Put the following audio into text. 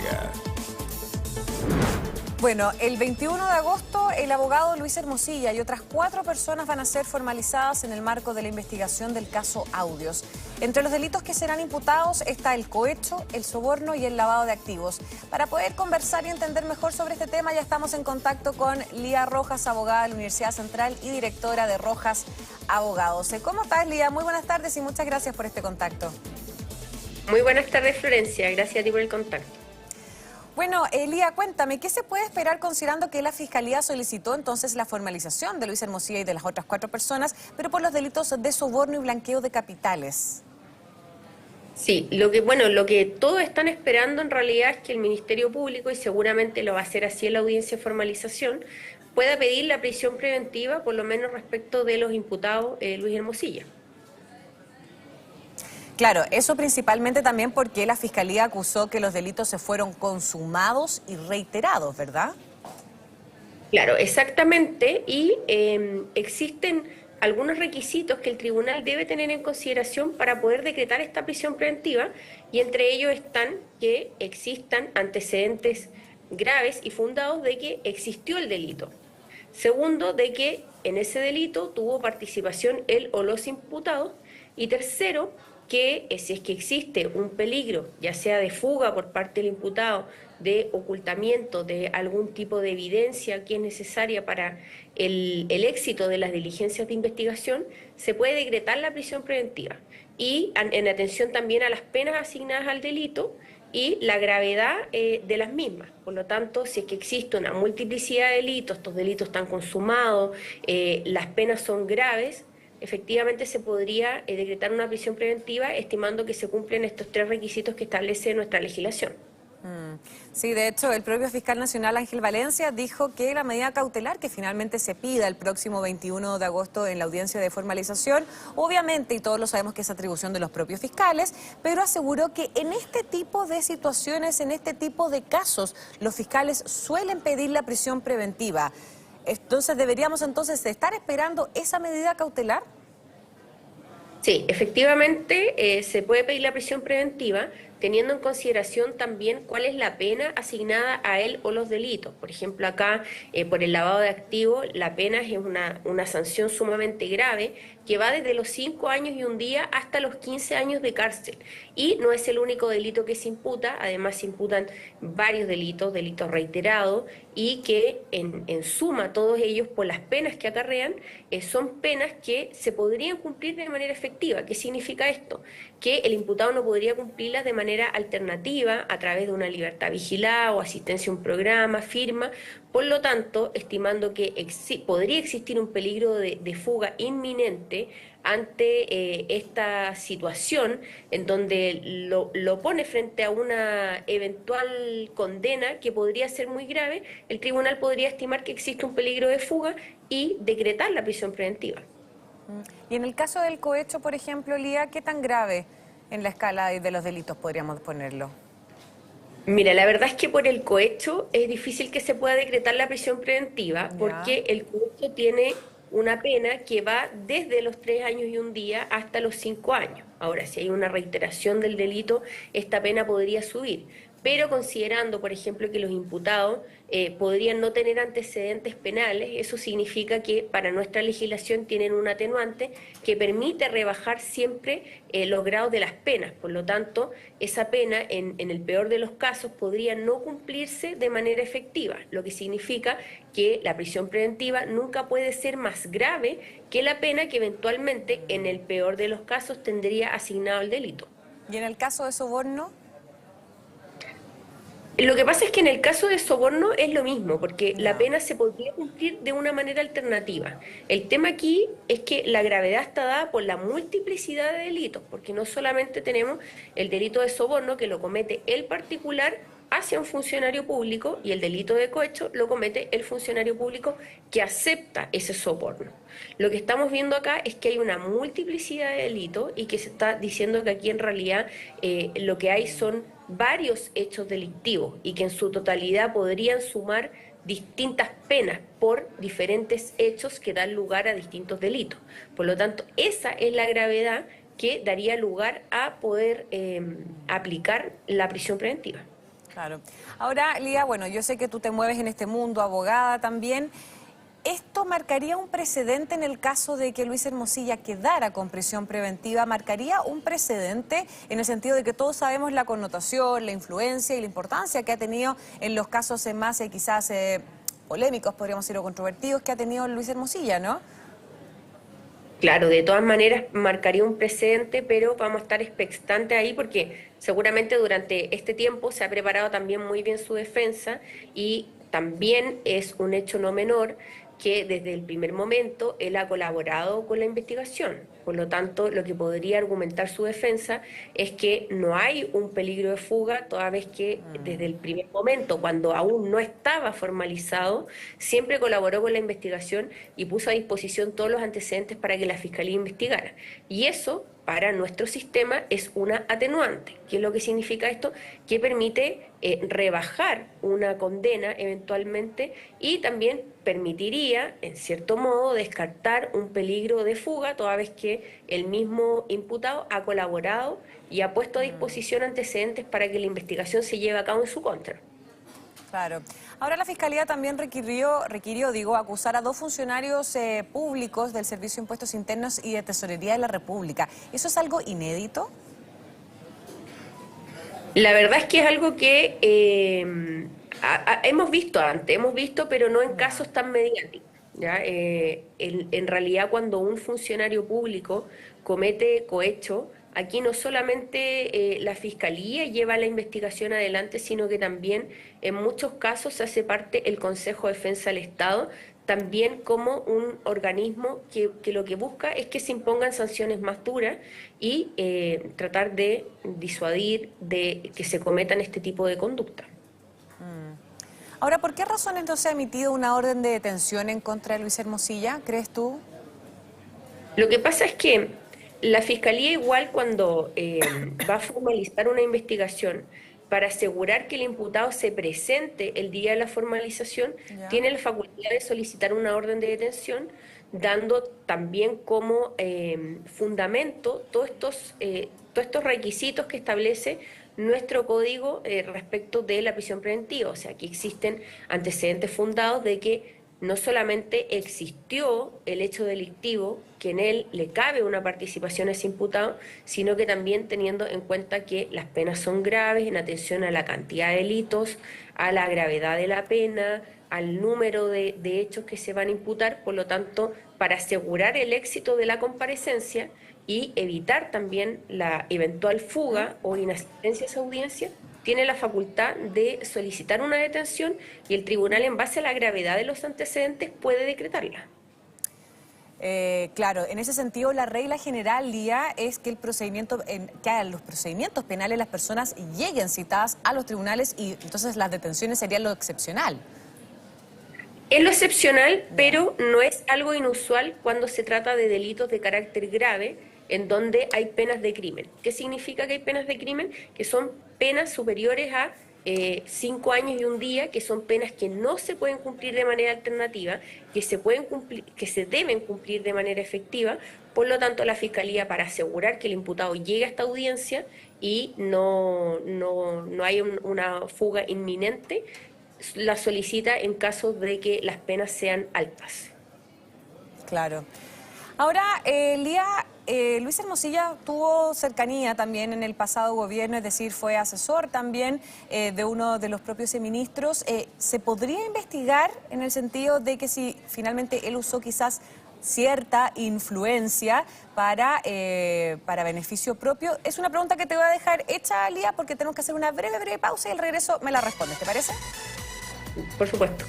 Zúñiga. Bueno, el 21 de agosto el abogado Luis Hermosilla y otras 4 personas van a ser formalizadas en el marco de la investigación del caso Audios. Entre los delitos que serán imputados está el cohecho, el soborno y el lavado de activos. Para poder conversar y entender mejor sobre este tema ya estamos en contacto con Lía Rojas, abogada de la Universidad Central y directora de Rojas Abogados. ¿Cómo estás, Lía? Muy buenas tardes y muchas gracias por este contacto. Muy buenas tardes, Florencia. Gracias a ti por el contacto. Bueno, Lía, cuéntame, ¿qué se puede esperar considerando que la Fiscalía solicitó entonces la formalización de Luis Hermosilla y de las otras 4 personas, pero por los delitos de soborno y blanqueo de capitales? Sí, lo que todos están esperando en realidad es que el Ministerio Público, y seguramente lo va a hacer así en la audiencia de formalización, pueda pedir la prisión preventiva, por lo menos respecto de los imputados Luis Hermosilla. Claro, eso principalmente también porque la Fiscalía acusó que los delitos se fueron consumados y reiterados, ¿verdad? Claro, exactamente, y existen algunos requisitos que el tribunal debe tener en consideración para poder decretar esta prisión preventiva, y entre ellos están que existan antecedentes graves y fundados de que existió el delito. Segundo, de que en ese delito tuvo participación él o los imputados. Y tercero, que si es que existe un peligro, ya sea de fuga por parte del imputado, de ocultamiento de algún tipo de evidencia que es necesaria para el éxito de las diligencias de investigación, se puede decretar la prisión preventiva. Y en atención también a las penas asignadas al delito y la gravedad de las mismas. Por lo tanto, si es que existe una multiplicidad de delitos, estos delitos están consumados, las penas son graves, efectivamente se podría decretar una prisión preventiva estimando que se cumplen estos 3 requisitos que establece nuestra legislación. Sí, de hecho, el propio fiscal nacional Ángel Valencia dijo que la medida cautelar que finalmente se pida el próximo 21 de agosto en la audiencia de formalización, obviamente, y todos lo sabemos que es atribución de los propios fiscales, pero aseguró que en este tipo de situaciones, en este tipo de casos, los fiscales suelen pedir la prisión preventiva. Entonces, ¿deberíamos entonces estar esperando esa medida cautelar? Sí, efectivamente se puede pedir la prisión preventiva teniendo en consideración también cuál es la pena asignada a él o los delitos. Por ejemplo, acá por el lavado de activos la pena es una sanción sumamente grave que va desde los 5 años y un día hasta los 15 años de cárcel. Y no es el único delito que se imputa, además se imputan varios delitos reiterados, y que en suma todos ellos, por las penas que acarrean, son penas que se podrían cumplir de manera efectiva. ¿Qué significa esto? Que el imputado no podría cumplirlas de manera alternativa a través de una libertad vigilada o asistencia a un programa, firma. Por lo tanto, estimando que podría existir un peligro de fuga inminente ante esta situación en donde lo pone frente a una eventual condena que podría ser muy grave, el tribunal podría estimar que existe un peligro de fuga y decretar la prisión preventiva. Y en el caso del cohecho, por ejemplo, Lía, ¿qué tan grave en la escala de los delitos podríamos ponerlo? Mira, la verdad es que por el cohecho es difícil que se pueda decretar la prisión preventiva Ya. porque el cohecho tiene una pena que va desde los 3 años y un día hasta los 5 años. Ahora, si hay una reiteración del delito, esta pena podría subir. Pero considerando, por ejemplo, que los imputados podrían no tener antecedentes penales, eso significa que para nuestra legislación tienen un atenuante que permite rebajar siempre los grados de las penas. Por lo tanto, esa pena, en el peor de los casos, podría no cumplirse de manera efectiva, lo que significa que la prisión preventiva nunca puede ser más grave que la pena que eventualmente, en el peor de los casos, tendría asignado el delito. ¿Y en el caso de soborno? Lo que pasa es que en el caso de soborno es lo mismo, porque la Ya. pena se podría cumplir de una manera alternativa. El tema aquí es que la gravedad está dada por la multiplicidad de delitos, porque no solamente tenemos el delito de soborno que lo comete el particular hacia un funcionario público y el delito de cohecho lo comete el funcionario público que acepta ese soborno. Lo que estamos viendo acá es que hay una multiplicidad de delitos y que se está diciendo que aquí en realidad lo que hay son varios hechos delictivos y que en su totalidad podrían sumar distintas penas por diferentes hechos que dan lugar a distintos delitos. Por lo tanto, esa es la gravedad que daría lugar a poder aplicar la prisión preventiva. Claro. Ahora, Lía, bueno, yo sé que tú te mueves en este mundo, abogada también. ¿Esto marcaría un precedente en el caso de que Luis Hermosilla quedara con prisión preventiva? ¿Marcaría un precedente en el sentido de que todos sabemos la connotación, la influencia y la importancia que ha tenido en los casos más quizás polémicos, podríamos decir, o controvertidos que ha tenido Luis Hermosilla, ¿no? Claro, de todas maneras marcaría un precedente, pero vamos a estar expectantes ahí porque seguramente durante este tiempo se ha preparado también muy bien su defensa y también es un hecho no menor que desde el primer momento él ha colaborado con la investigación. Por lo tanto, lo que podría argumentar su defensa es que no hay un peligro de fuga, toda vez que desde el primer momento, cuando aún no estaba formalizado, siempre colaboró con la investigación y puso a disposición todos los antecedentes para que la Fiscalía investigara. Y eso, para nuestro sistema, es una atenuante. ¿Qué es lo que significa esto? Que permite rebajar una condena eventualmente y también permitiría, en cierto modo, descartar un peligro de fuga, toda vez que el mismo imputado ha colaborado y ha puesto a disposición antecedentes para que la investigación se lleve a cabo en su contra. Claro. Ahora la Fiscalía también requirió, acusar a 2 funcionarios públicos del Servicio de Impuestos Internos y de Tesorería de la República. ¿Eso es algo inédito? La verdad es que es algo que hemos visto antes, pero no en casos tan mediáticos. ¿Ya? En realidad, cuando un funcionario público comete cohecho, aquí no solamente la Fiscalía lleva la investigación adelante, sino que también en muchos casos se hace parte el Consejo de Defensa del Estado, también como un organismo que lo que busca es que se impongan sanciones más duras y tratar de disuadir de que se cometan este tipo de conducta. Ahora, ¿por qué razones no se ha emitido una orden de detención en contra de Luis Hermosilla, crees tú? Lo que pasa es que la Fiscalía igual cuando va a formalizar una investigación para asegurar que el imputado se presente el día de la formalización, tiene la facultad de solicitar una orden de detención, dando también como fundamento todos estos requisitos que establece nuestro código respecto de la prisión preventiva. O sea, que existen antecedentes fundados de que no solamente existió el hecho delictivo, que en él le cabe una participación a ese imputado, sino que también teniendo en cuenta que las penas son graves en atención a la cantidad de delitos, a la gravedad de la pena, al número de hechos que se van a imputar. Por lo tanto, para asegurar el éxito de la comparecencia y evitar también la eventual fuga o inasistencia a esa audiencia, tiene la facultad de solicitar una detención y el tribunal, en base a la gravedad de los antecedentes, puede decretarla. Claro, en ese sentido la regla general, Lía, es que que a los procedimientos penales las personas lleguen citadas a los tribunales y entonces las detenciones serían lo excepcional. Es lo excepcional, pero no es algo inusual cuando se trata de delitos de carácter grave, en donde hay penas de crimen. ¿Qué significa que hay penas de crimen? Que son penas superiores a 5 años y un día, que son penas que no se pueden cumplir de manera alternativa, que se deben cumplir de manera efectiva. Por lo tanto, la Fiscalía, para asegurar que el imputado llegue a esta audiencia y no hay una fuga inminente, la solicita en caso de que las penas sean altas. Claro. Ahora, Lía, Luis Hermosilla tuvo cercanía también en el pasado gobierno, es decir, fue asesor también de uno de los propios ministros. ¿Se podría investigar en el sentido de que si finalmente él usó quizás cierta influencia para beneficio propio? Es una pregunta que te voy a dejar hecha, Lía, porque tenemos que hacer una breve pausa y al regreso me la respondes, ¿te parece? Por supuesto.